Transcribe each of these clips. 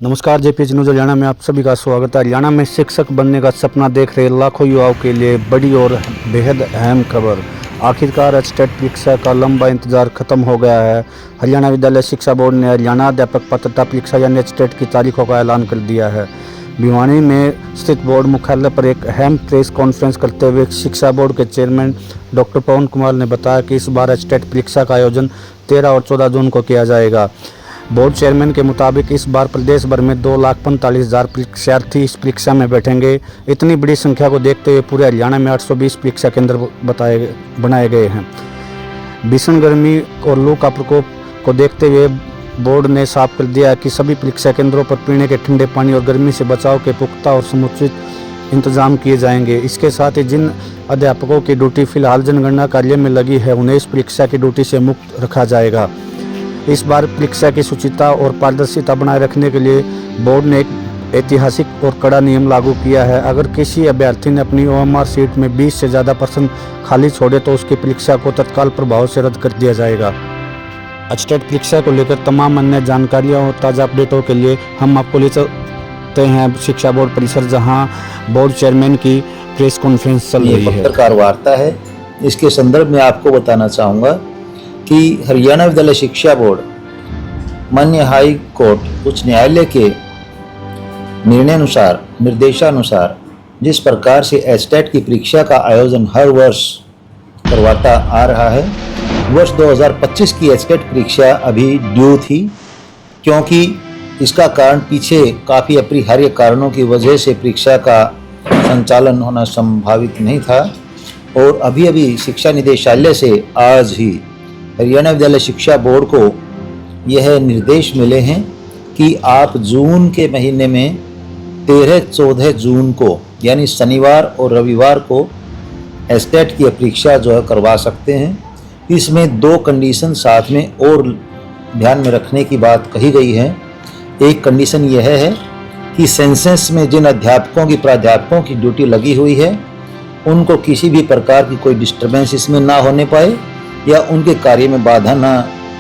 नमस्कार, JPH news Haryana में आप सभी का स्वागत है। हरियाणा में शिक्षक बनने का सपना देख रहे लाखों युवाओं के लिए बड़ी और बेहद अहम खबर। आखिरकार एचटेट परीक्षा का लंबा इंतजार खत्म हो गया है। हरियाणा विद्यालय शिक्षा बोर्ड ने हरियाणा अध्यापक पात्रता परीक्षा यानी एचटेट की तारीखों का ऐलान कर दिया है। भिवानी में स्थित बोर्ड मुख्यालय पर एक अहम प्रेस कॉन्फ्रेंस करते हुए शिक्षा बोर्ड के चेयरमैन डॉक्टर पवन कुमार ने बताया कि इस बार एचटेट परीक्षा का आयोजन 13 और 14 जून को किया जाएगा। बोर्ड चेयरमैन के मुताबिक इस बार प्रदेश भर में 2,45,000 परीक्षार्थी इस परीक्षा में बैठेंगे। इतनी बड़ी संख्या को देखते हुए पूरे हरियाणा में 820 परीक्षा केंद्र बनाए गए हैं। भीषण गर्मी और लू का प्रकोप को देखते हुए बोर्ड ने साफ कर दिया कि सभी परीक्षा केंद्रों पर पीने के ठंडे पानी और गर्मी से बचाव के पुख्ता और समुचित इंतजाम किए जाएंगे। इसके साथ ही जिन अध्यापकों की ड्यूटी फिलहाल जनगणना कार्य में लगी है उन्हें इस परीक्षा की ड्यूटी से मुक्त रखा जाएगा। इस बार परीक्षा की शुचिता और पारदर्शिता बनाए रखने के लिए बोर्ड ने एक ऐतिहासिक और कड़ा नियम लागू किया है। अगर किसी अभ्यर्थी ने अपनी OMR सीट में 20 से ज़्यादा % खाली छोड़े तो उसकी परीक्षा को तत्काल प्रभाव से रद्द कर दिया जाएगा। एचटेट परीक्षा को लेकर तमाम अन्य जानकारियाँ और ताज़ा अपडेटों के लिए हम आपको ले चलते हैं शिक्षा बोर्ड परिसर, जहाँ बोर्ड चेयरमैन की प्रेस कॉन्फ्रेंस चल रही है। पत्रकार वार्ता है, इसके संदर्भ में आपको बताना चाहूँगा कि हरियाणा विद्यालय शिक्षा बोर्ड माननीय हाई कोर्ट उच्च न्यायालय के निर्देशानुसार जिस प्रकार से एचटेट की परीक्षा का आयोजन हर वर्ष करवाता आ रहा है, वर्ष 2025 की एचटेट परीक्षा अभी ड्यू थी, क्योंकि इसका कारण पीछे काफ़ी अपरिहार्य कारणों की वजह से परीक्षा का संचालन होना संभावित नहीं था। और अभी शिक्षा निदेशालय से आज ही हरियाणा विद्यालय शिक्षा बोर्ड को यह निर्देश मिले हैं कि आप जून के महीने में 13-14 जून को यानी शनिवार और रविवार को एचटेट की परीक्षा जो है करवा सकते हैं। इसमें 2 कंडीशन साथ में और ध्यान में रखने की बात कही गई है। एक कंडीशन यह है कि सेंसस में जिन अध्यापकों की प्राध्यापकों की ड्यूटी लगी हुई है उनको किसी भी प्रकार की कोई डिस्टर्बेंस इसमें ना होने पाए या उनके कार्य में बाधा ना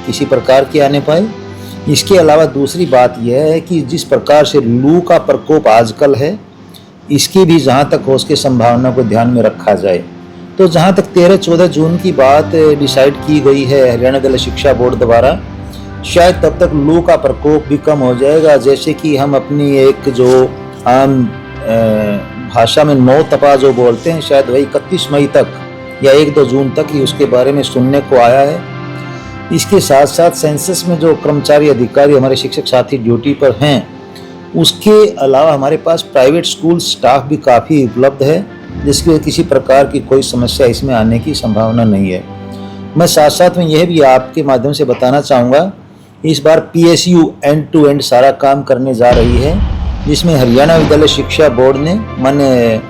किसी प्रकार की आने पाए। इसके अलावा दूसरी बात यह है कि जिस प्रकार से लू का प्रकोप आजकल है, इसकी भी जहाँ तक हो उसकी संभावना को ध्यान में रखा जाए। तो जहाँ तक 13-14 जून की बात डिसाइड की गई है हरियाणा विद्यालय शिक्षा बोर्ड द्वारा, शायद तब तक लू का प्रकोप भी कम हो जाएगा। जैसे कि हम अपनी एक जो आम भाषा में 9 तपा जो बोलते हैं, शायद वही 31 मई तक या 1-2 जून तक ही उसके बारे में सुनने को आया है। इसके साथ साथ सेंसस में जो कर्मचारी अधिकारी हमारे शिक्षक साथी ड्यूटी पर हैं, उसके अलावा हमारे पास प्राइवेट स्कूल स्टाफ भी काफ़ी उपलब्ध है, जिसकी वजह किसी प्रकार की कोई समस्या इसमें आने की संभावना नहीं है। मैं साथ साथ में यह भी आपके माध्यम से बताना चाहूँगा, इस बार PSU एंड टू एंड सारा काम करने जा रही है, जिसमें हरियाणा विद्यालय शिक्षा बोर्ड ने माननीय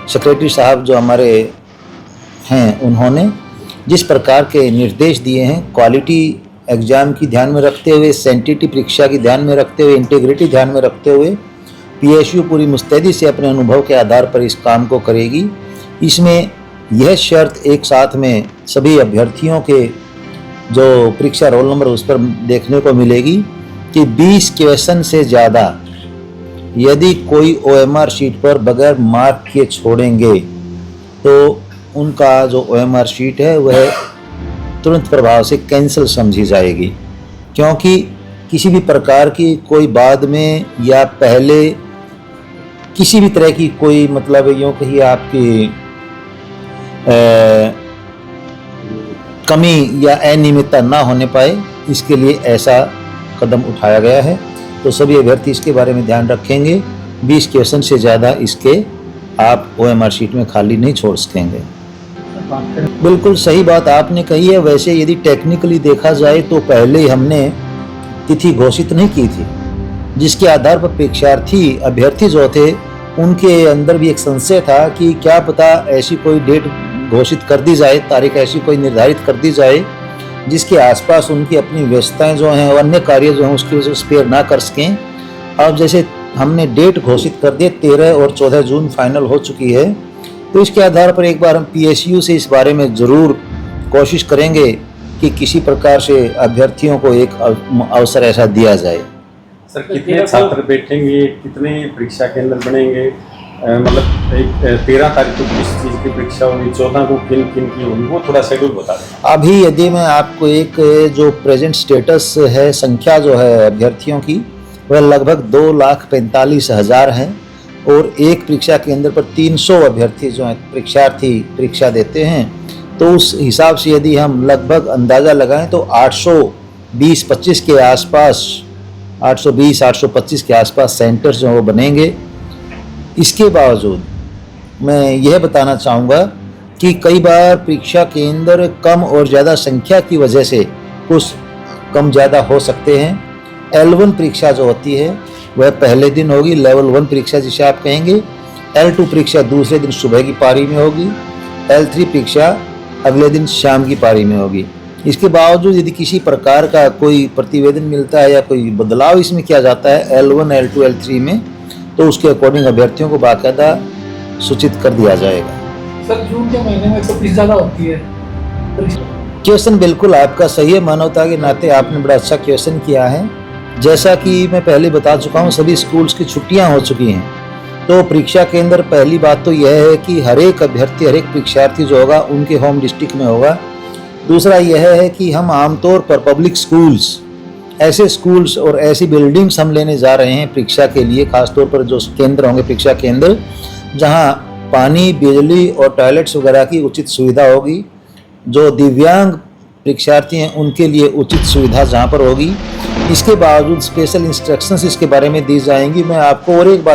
सेक्रेटरी साहब जो हमारे हैं उन्होंने जिस प्रकार के निर्देश दिए हैं, क्वालिटी एग्ज़ाम की ध्यान में रखते हुए, सैंटिटी परीक्षा की ध्यान में रखते हुए, इंटीग्रिटी ध्यान में रखते हुए PSU पूरी मुस्तैदी से अपने अनुभव के आधार पर इस काम को करेगी। इसमें यह शर्त एक साथ में सभी अभ्यर्थियों के जो परीक्षा रोल नंबर उस पर देखने को मिलेगी कि 20 क्वेश्चन से ज़्यादा यदि कोई OMR शीट पर बगैर मार्क के छोड़ेंगे तो उनका जो OMR शीट है वह तुरंत प्रभाव से कैंसिल समझी जाएगी, क्योंकि किसी भी प्रकार की कोई बाद में या पहले किसी भी तरह की कोई मतलब यूँ कहिए आपकी कमी या अनियमितता ना होने पाए, इसके लिए ऐसा कदम उठाया गया है। तो सभी अभ्यर्थी इसके बारे में ध्यान रखेंगे। 20 क्वेश्चन से ज़्यादा इसके आप OMR शीट में खाली नहीं छोड़ सकेंगे। बिल्कुल सही बात आपने कही है। वैसे यदि टेक्निकली देखा जाए तो पहले ही हमने तिथि घोषित नहीं की थी, जिसके आधार पर परीक्षार्थी अभ्यर्थी जो थे उनके अंदर भी एक संशय था कि क्या पता ऐसी कोई डेट घोषित कर दी जाए, तारीख ऐसी कोई निर्धारित कर दी जाए जिसके आसपास उनकी अपनी व्यस्तताएं जो हैं और अन्य कार्य जो हैं उसकी वजह से स्पेयर ना कर सकें। अब जैसे हमने डेट घोषित कर दी, 13 और 14 जून फाइनल हो चुकी है, तो इसके आधार पर एक बार हम PSU से इस बारे में ज़रूर कोशिश करेंगे कि किसी प्रकार से अभ्यर्थियों को एक अवसर ऐसा दिया जाए। सर कितने छात्र बैठेंगे, कितने परीक्षा केंद्र बनेंगे? मतलब एक 13 तारीख को किस चीज़ की परीक्षा होगी, 14 को किन किन की होगी, वो थोड़ा शेड्यूल बता दें। अभी यदि मैं आपको एक जो प्रेजेंट स्टेटस है, संख्या जो है अभ्यर्थियों की, वह लगभग 2,45,000 है और एक परीक्षा केंद्र पर 300 अभ्यर्थी जो हैं परीक्षार्थी परीक्षा देते हैं। तो उस हिसाब से यदि हम लगभग अंदाज़ा लगाएं तो 820-25 के आसपास, 820-825 के आसपास सेंटर्स जो हैं वो बनेंगे। इसके बावजूद मैं यह बताना चाहूँगा कि कई बार परीक्षा केंद्र कम और ज़्यादा संख्या की वजह से कुछ कम ज़्यादा हो सकते हैं। L1 परीक्षा जो होती है वह पहले दिन होगी, लेवल 1 परीक्षा जिसे आप कहेंगे। L2 परीक्षा दूसरे दिन सुबह की पारी में होगी। L3 परीक्षा अगले दिन शाम की पारी में होगी। इसके बावजूद यदि किसी प्रकार का कोई प्रतिवेदन मिलता है या कोई बदलाव इसमें किया जाता है L1, L2, L3 में, तो उसके अकॉर्डिंग अभ्यर्थियों को बाकायदा सूचित कर दिया जाएगा। सर जून के महीने में 130 ज़्यादा होती है। क्वेश्चन बिल्कुल आपका सही है, मानवता के नाते आपने बड़ा अच्छा क्वेश्चन किया है। जैसा कि मैं पहले बता चुका हूँ, सभी स्कूल्स की छुट्टियां हो चुकी हैं, तो परीक्षा केंद्र पहली बात तो यह है कि हर एक अभ्यर्थी, हर एक परीक्षार्थी जो होगा उनके होम डिस्ट्रिक्ट में होगा। दूसरा यह है कि हम आमतौर पर पब्लिक स्कूल्स, ऐसे स्कूल्स और ऐसी बिल्डिंग्स हम लेने जा रहे हैं परीक्षा के लिए, खासतौर पर जो केंद्र होंगे परीक्षा केंद्र, जहां पानी, बिजली और टॉयलेट्स वगैरह की उचित सुविधा होगी। जो दिव्यांग परीक्षार्थी हैं उनके लिए उचित सुविधा जहां पर होगी। इसके बावजूद स्पेशल इंस्ट्रक्शंस इसके बारे में दी जाएंगी। मैं आपको और एक बात